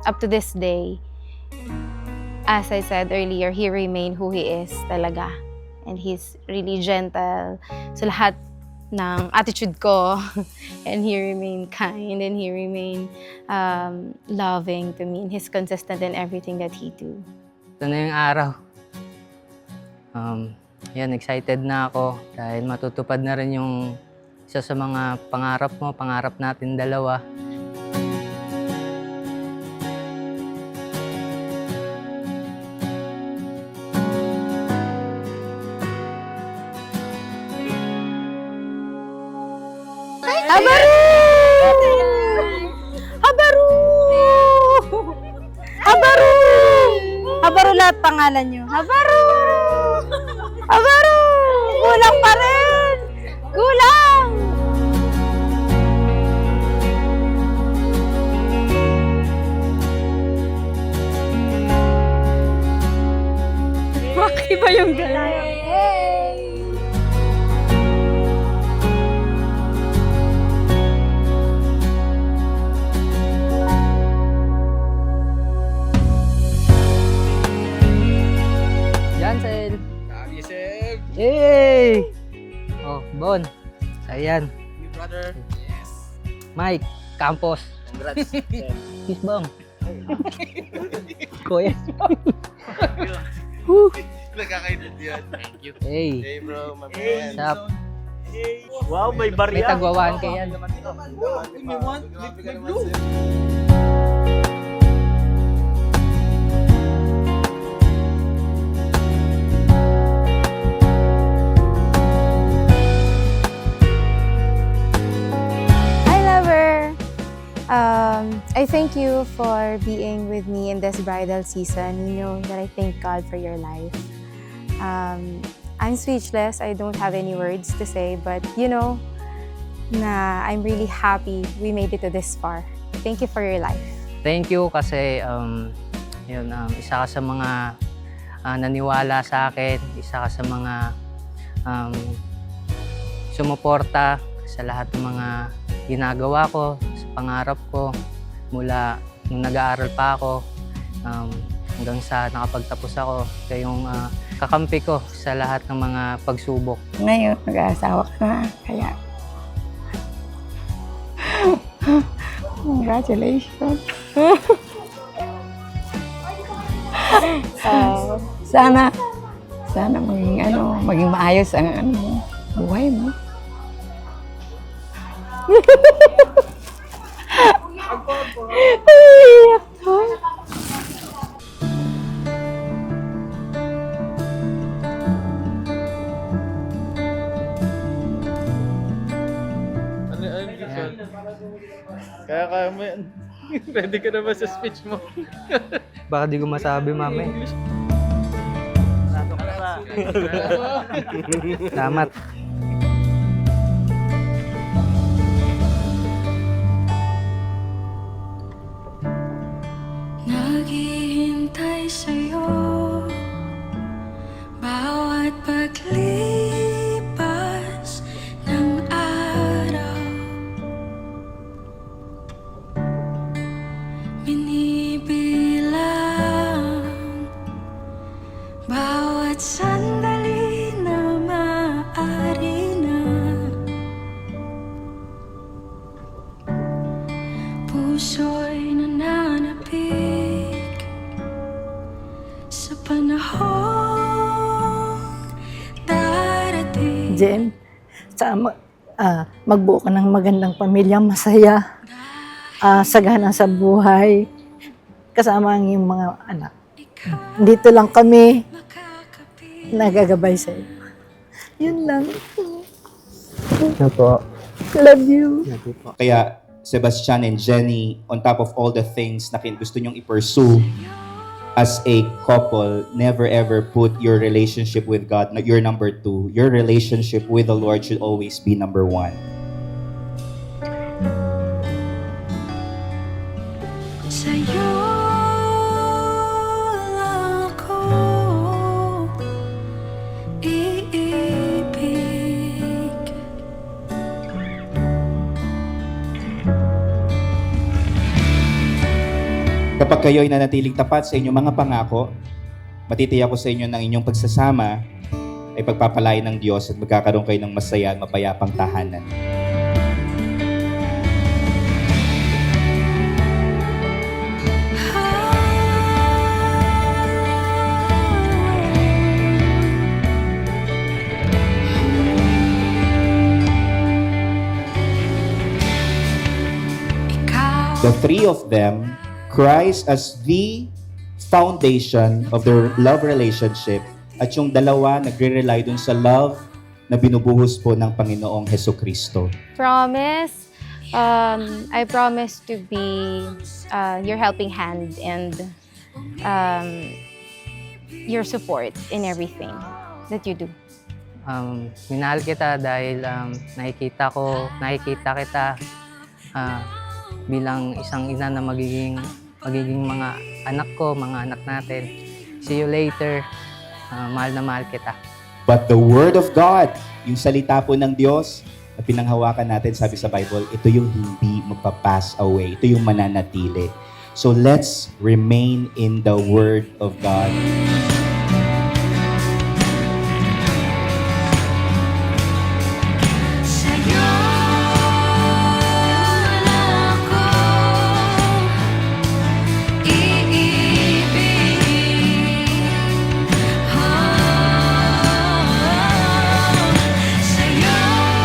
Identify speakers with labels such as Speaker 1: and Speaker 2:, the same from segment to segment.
Speaker 1: up to this day, as I said earlier, he remained who he is talaga. And he's really gentle sa lahat ng attitude ko. And he remained kind, and he remained loving to me. And he's consistent in everything that he do.
Speaker 2: Ito na yung araw. Yan, excited na ako dahil matutupad na rin yung isa sa mga pangarap mo, pangarap natin dalawa.
Speaker 1: Habaru! Habaru! Habaru! Habaru lahat pangalan nyo. Habaru! Habaru! Kulang pa rin! Kulang! Maki ba yung gano'n?
Speaker 2: Jansel!
Speaker 3: Yusef!
Speaker 2: Yay! Oh, Bon. Ayan.
Speaker 3: You brother? Yes.
Speaker 2: Mike. Campos.
Speaker 3: Congrats.
Speaker 2: Kiss bang. Kuya.
Speaker 3: Nagkakaintindihan. Thank you.
Speaker 2: Hey.
Speaker 3: Hey bro, my man.
Speaker 2: What's up?
Speaker 4: Wow, may
Speaker 2: May
Speaker 4: barya.
Speaker 2: tagwawaan ka yan.
Speaker 3: You want?
Speaker 1: Hi, lover! I thank you for being with me in this bridal season. You know that I thank God for your life. I'm speechless. I don't have any words to say, but you know na I'm really happy we made it to this far. Thank you for your life.
Speaker 2: Thank you kasi isa ka sa mga naniwala sa akin, isa ka sa mga sumuporta sa lahat ng mga ginagawa ko, sa pangarap ko, mula nung nag-aaral pa ako hanggang sa nakapagtapos ako. Kayong kakampi ko sa lahat ng mga pagsubok.
Speaker 5: Ngayon, mag-aasawa ka na, kaya congratulations. Sana maging maayos ang buhay mo.
Speaker 1: Iyak ko.
Speaker 3: Ano mission? Kaya mo yan. Ready ka na ba sa speech mo?
Speaker 2: Baka di ko masabi, mami. Salamat.
Speaker 6: Naghihintay sa'yo bawat paglipas ng araw. Binibilang bawat sandali na maaari na. Puso'y nananapik sa panahong darating.
Speaker 5: Jen, magbuo ka ng magandang pamilya, masaya, sagana sa buhay, kasama ang iyong mga anak. Dito lang kami, nagagabay sa iyo. Yun lang.
Speaker 2: Ano po?
Speaker 5: Love you.
Speaker 7: Kaya Sebastian and Jenny, on top of all the things na gusto nyong i-pursue as a couple, never ever put your relationship with God na your number 2. Your relationship with the Lord should always be number 1.
Speaker 6: Sa'yo lang ako iibig.
Speaker 7: Kapag Kapag kayo ay nanatiling tapat sa inyong mga pangako, matitiyak ko sa inyo ng inyong pagsasama ay pagpapalain ng Diyos at magkakaroon kayo ng masaya at mapayapang tahanan. The three of them, Christ as the foundation of their love relationship, at yung dalawa nagre-rely dun sa love na binubuhos po ng Panginoong Hesukristo.
Speaker 1: Promise, I promise to be your helping hand and your support in everything that you do.
Speaker 2: Minahal kita dahil nakikita kita bilang isang ina na magiging mga anak ko, mga anak natin. See you later. Mahal na mahal kita.
Speaker 7: But the Word of God, yung salita po ng Diyos na pinanghawakan natin, sabi sa Bible, ito yung hindi magpa-pass away. Ito yung mananatili. So let's remain in the Word of God.
Speaker 6: Sa'yo lang ako iibigin. Sa'yo lang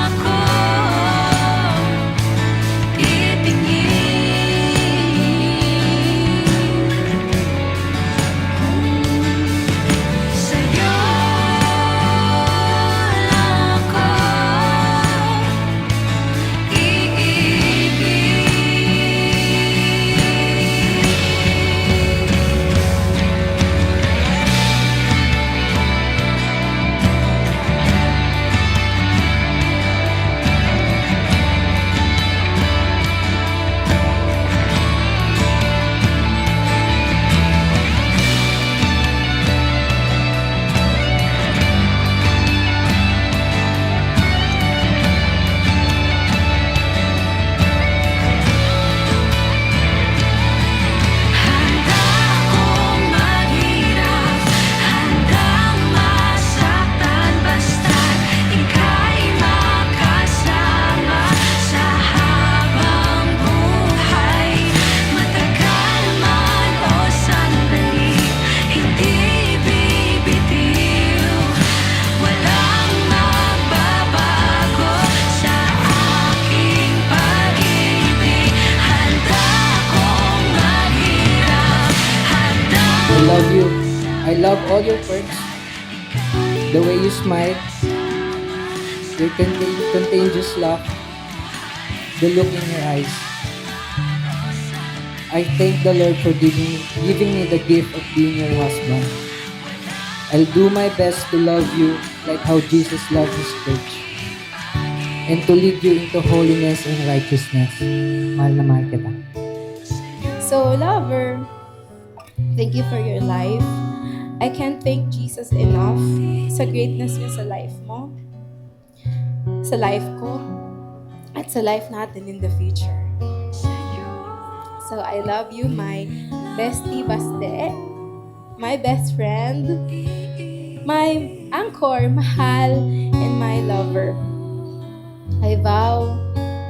Speaker 6: ako itingin. Sa'yo lang ako handa akong maghirap, handang masaktan basta't ika'y makasama sa habang buhay. Matagal man o sandali, hindi bibitiw. Walang magbabago sa aking pag-ibig. Handa akong maghirap, handang
Speaker 8: I love you. I love all your perks. The way you smile, your contagious laugh, the look in your eyes. I thank the Lord for giving me the gift of being your husband. I'll do my best to love you like how Jesus loved His church, and to lead you into holiness and righteousness. Mahal na mahal kita.
Speaker 9: So, lover, thank you for your life. I can't thank Jesus enough sa greatness niya sa life mo, sa life ko, at sa life natin in the future. So, I love you, my bestie baste, my best friend, my anchor, mahal, and my lover. I vow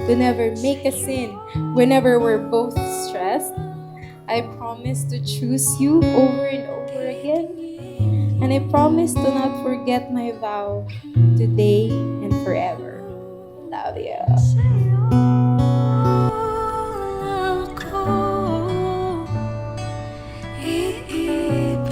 Speaker 9: to never make a sin whenever we're both stressed. I promise to choose you over and over again. And I promise to not forget my vow today and forever. Love you.
Speaker 6: ako iibig.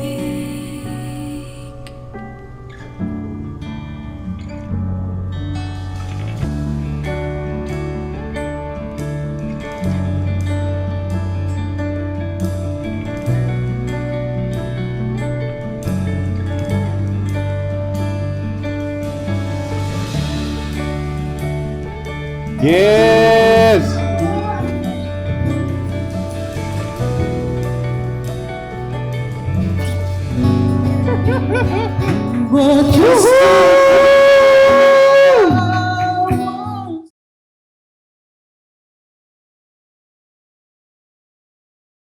Speaker 3: Yes!
Speaker 5: What you say?